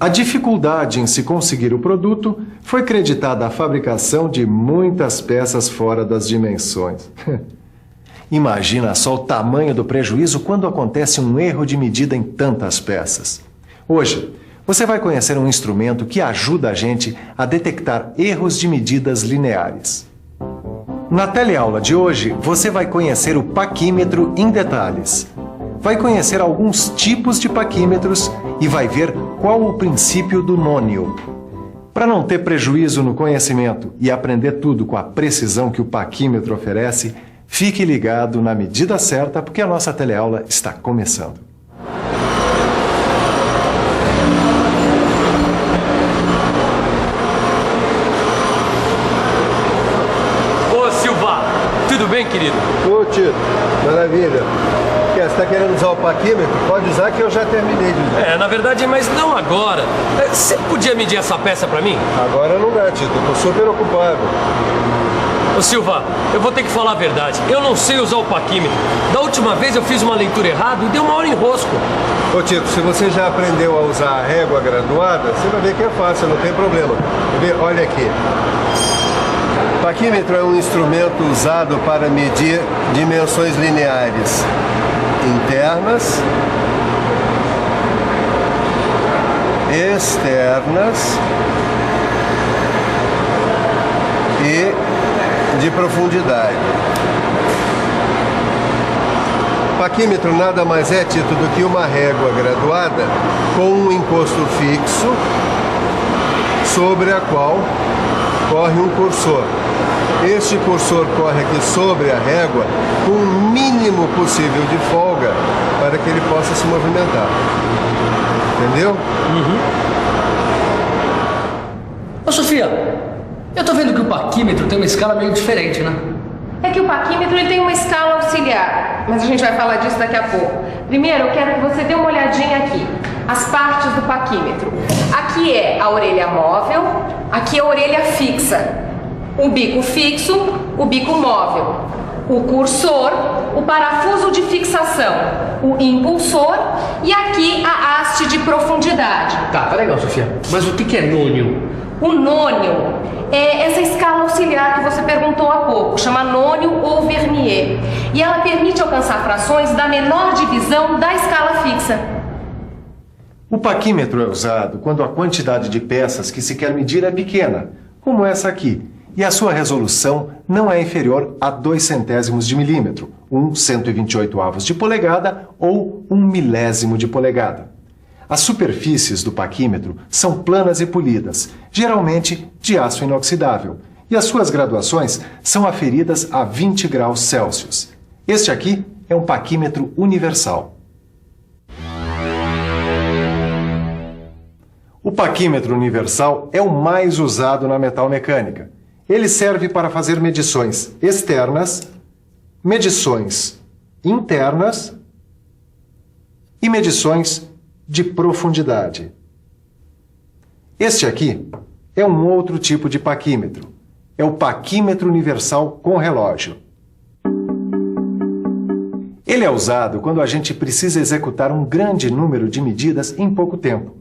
A dificuldade em se conseguir o produto foi creditada à fabricação de muitas peças fora das dimensões. Imagina só o tamanho do prejuízo quando acontece um erro de medida em tantas peças. Hoje, você vai conhecer um instrumento que ajuda a gente a detectar erros de medidas lineares. Na teleaula de hoje, você vai conhecer o paquímetro em detalhes. Vai conhecer alguns tipos de paquímetros e vai ver qual o princípio do nônio. Para não ter prejuízo no conhecimento e aprender tudo com a precisão que o paquímetro oferece, fique ligado na medida certa, porque a nossa teleaula está começando. Ô Silva, tudo bem, querido? Ô Tito, maravilha. Você está querendo usar o paquímetro? Pode usar que eu já terminei de usar. Na verdade, mas não agora. Você podia medir essa peça pra mim? Agora não dá, Tito. Eu tô super ocupado. Ô Silva, eu vou ter que falar a verdade. Eu não sei usar o paquímetro. Da última vez eu fiz uma leitura errada e deu uma hora em rosco. Ô Tito, se você já aprendeu a usar a régua graduada, você vai ver que é fácil, não tem problema. Quer ver? Olha aqui. O paquímetro é um instrumento usado para medir dimensões lineares internas, externas e de profundidade. O paquímetro nada mais é, Tito, do que uma régua graduada com um encosto fixo sobre a qual corre um cursor. Este cursor corre aqui sobre a régua com o mínimo possível de folga para que ele possa se movimentar. Entendeu? Ô Sofia, eu tô vendo que o paquímetro tem uma escala meio diferente, né? É que o paquímetro ele tem uma escala auxiliar, mas a gente vai falar disso daqui a pouco. Primeiro, eu quero que você dê uma olhadinha aqui. As partes do paquímetro. Aqui é a orelha móvel, aqui é a orelha fixa. O bico fixo, o bico móvel, o cursor, o parafuso de fixação, o impulsor e aqui a haste de profundidade. Tá legal, Sofia. Mas o que é nônio? O nônio é essa escala auxiliar que você perguntou há pouco, chama nônio ou vernier. E ela permite alcançar frações da menor divisão da escala fixa. O paquímetro é usado quando a quantidade de peças que se quer medir é pequena, como essa aqui, e a sua resolução não é inferior a 0,02 de milímetro, 1/128 de polegada ou 1/1000 de polegada. As superfícies do paquímetro são planas e polidas, geralmente de aço inoxidável, e as suas graduações são aferidas a 20 graus Celsius. Este aqui é um paquímetro universal. O paquímetro universal é o mais usado na metalmecânica. Ele serve para fazer medições externas, medições internas e medições de profundidade. Este aqui é um outro tipo de paquímetro. É o paquímetro universal com relógio. Ele é usado quando a gente precisa executar um grande número de medidas em pouco tempo.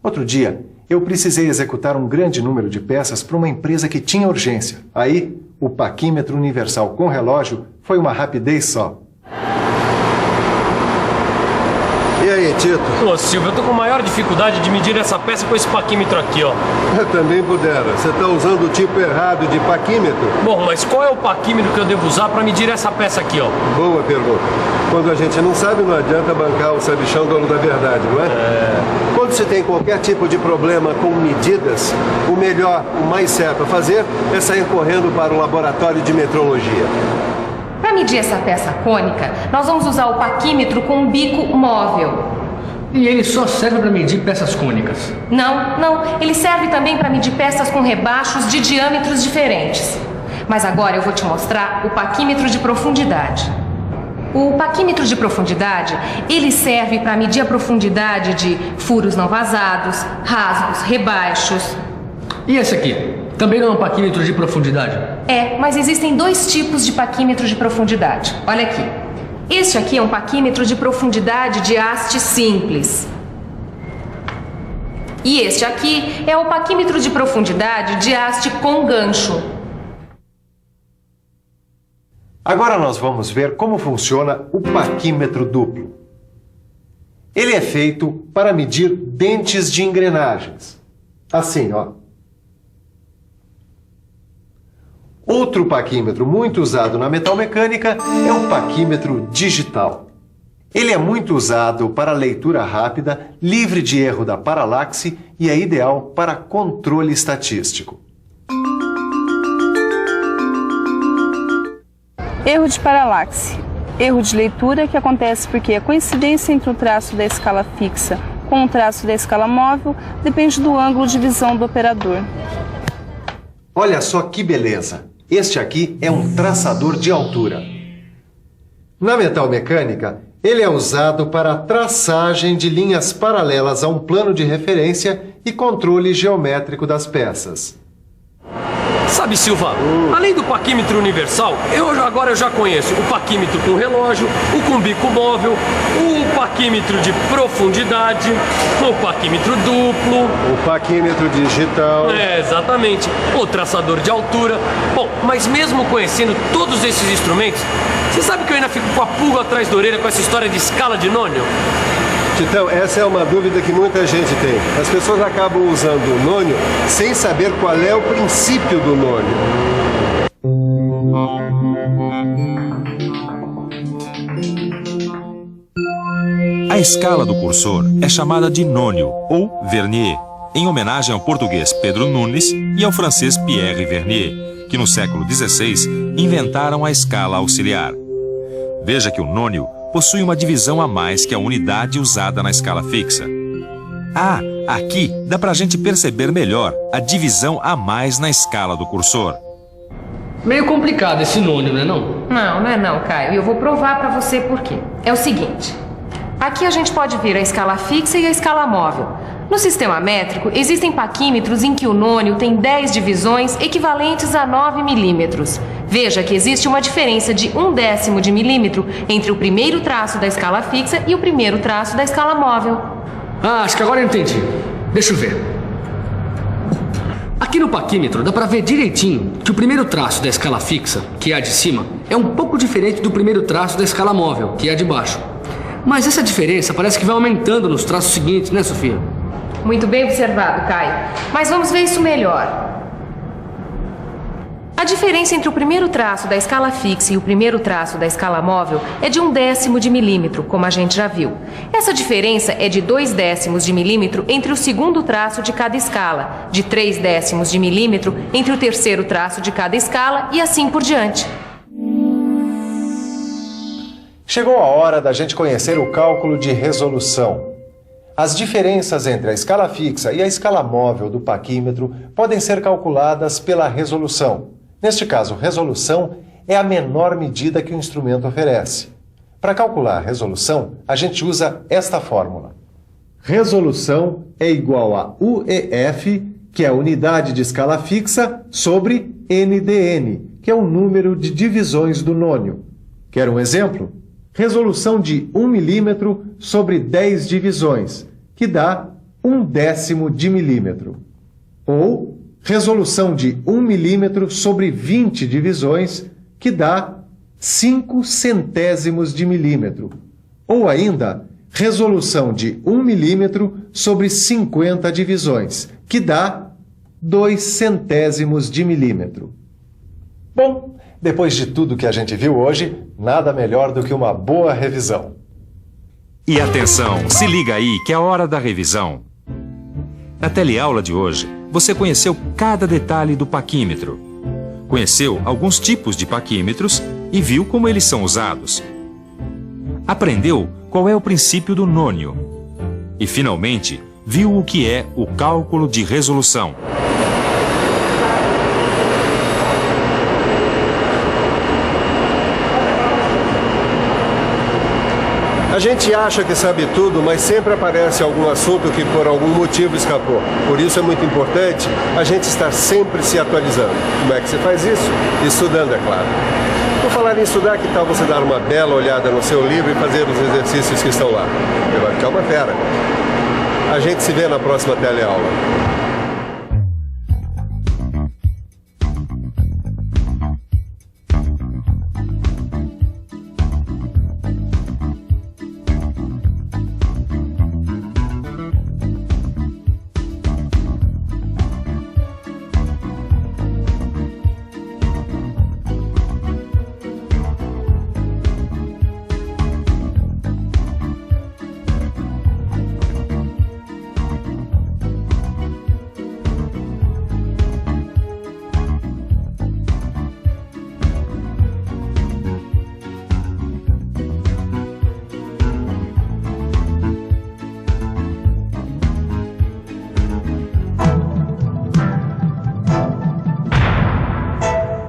Outro dia, eu precisei executar um grande número de peças para uma empresa que tinha urgência. Aí, o paquímetro universal com relógio foi uma rapidez só. E aí, Tito? Ô Silvio, eu tô com maior dificuldade de medir essa peça com esse paquímetro aqui, ó. Eu também pudera. Você está usando o tipo errado de paquímetro? Bom, mas qual é o paquímetro que eu devo usar para medir essa peça aqui, ó? Boa pergunta. Quando a gente não sabe, não adianta bancar o sabichão dono da verdade, não é? Quando você tem qualquer tipo de problema com medidas, o melhor, o mais certo a fazer é sair correndo para o laboratório de metrologia. Para medir essa peça cônica, nós vamos usar o paquímetro com um bico móvel. E ele só serve para medir peças cônicas? Não. Ele serve também para medir peças com rebaixos de diâmetros diferentes. Mas agora eu vou te mostrar o paquímetro de profundidade. O paquímetro de profundidade, ele serve para medir a profundidade de furos não vazados, rasgos, rebaixos. E esse aqui? Também não é um paquímetro de profundidade? É, mas existem dois tipos de paquímetro de profundidade. Olha aqui. Este aqui é um paquímetro de profundidade de haste simples. E este aqui é o paquímetro de profundidade de haste com gancho. Agora nós vamos ver como funciona o paquímetro duplo. Ele é feito para medir dentes de engrenagens. Assim, ó. Outro paquímetro muito usado na metalmecânica é o paquímetro digital. Ele é muito usado para leitura rápida, livre de erro da paralaxe e é ideal para controle estatístico. Erro de paralaxe. Erro de leitura que acontece porque a coincidência entre o traço da escala fixa com o traço da escala móvel depende do ângulo de visão do operador. Olha só que beleza! Este aqui é um traçador de altura. Na metalmecânica, ele é usado para a traçagem de linhas paralelas a um plano de referência e controle geométrico das peças. Sabe, Silva, além do paquímetro universal, agora eu já conheço o paquímetro com relógio, o com bico móvel, o paquímetro de profundidade, o paquímetro duplo. O paquímetro digital. É, exatamente. O traçador de altura. Bom, mas mesmo conhecendo todos esses instrumentos, você sabe que eu ainda fico com a pulga atrás da orelha com essa história de escala de nônio? Titão, essa é uma dúvida que muita gente tem. As pessoas acabam usando o nônio sem saber qual é o princípio do nônio. A escala do cursor é chamada de nônio ou vernier, em homenagem ao português Pedro Nunes e ao francês Pierre Vernier, que no século XVI inventaram a escala auxiliar. Veja que o nônio possui uma divisão a mais que a unidade usada na escala fixa. Ah, aqui dá pra gente perceber melhor a divisão a mais na escala do cursor. Meio complicado esse nônio, não é não? Não é não, Caio. E eu vou provar pra você por quê. É o seguinte. Aqui a gente pode ver a escala fixa e a escala móvel. No sistema métrico, existem paquímetros em que o nônio tem 10 divisões equivalentes a 9 milímetros. Veja que existe uma diferença de 1/10 de milímetro entre o primeiro traço da escala fixa e o primeiro traço da escala móvel. Ah, acho que agora eu entendi. Deixa eu ver. Aqui no paquímetro dá pra ver direitinho que o primeiro traço da escala fixa, que é a de cima, é um pouco diferente do primeiro traço da escala móvel, que é a de baixo. Mas essa diferença parece que vai aumentando nos traços seguintes, né, Sofia? Muito bem observado, Caio. Mas vamos ver isso melhor. A diferença entre o primeiro traço da escala fixa e o primeiro traço da escala móvel é de 1/10 de milímetro, como a gente já viu. Essa diferença é de 2/10 de milímetro entre o segundo traço de cada escala, de 3/10 de milímetro entre o terceiro traço de cada escala e assim por diante. Chegou a hora da gente conhecer o cálculo de resolução. As diferenças entre a escala fixa e a escala móvel do paquímetro podem ser calculadas pela resolução. Neste caso, resolução é a menor medida que o instrumento oferece. Para calcular a resolução, a gente usa esta fórmula. Resolução é igual a UEF, que é a unidade de escala fixa, sobre NdN, que é o número de divisões do nônio. Quer um exemplo? Resolução de 1 milímetro sobre 10 divisões, que dá 1/10 de milímetro. Ou resolução de 1 milímetro sobre 20 divisões, que dá 5/100 de milímetro. Ou ainda, resolução de 1 milímetro sobre 50 divisões, que dá 2/100 de milímetro. Bom, depois de tudo que a gente viu hoje, nada melhor do que uma boa revisão. E atenção, se liga aí que é a hora da revisão. Na teleaula de hoje, você conheceu cada detalhe do paquímetro. Conheceu alguns tipos de paquímetros e viu como eles são usados. Aprendeu qual é o princípio do nônio. E, finalmente, viu o que é o cálculo de resolução. A gente acha que sabe tudo, mas sempre aparece algum assunto que por algum motivo escapou. Por isso é muito importante a gente estar sempre se atualizando. Como é que você faz isso? Estudando, é claro. Por falar em estudar, que tal você dar uma bela olhada no seu livro e fazer os exercícios que estão lá? Você vai ficar uma fera. A gente se vê na próxima teleaula.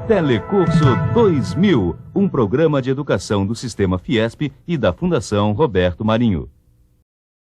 Telecurso 2000, um programa de educação do Sistema Fiesp e da Fundação Roberto Marinho.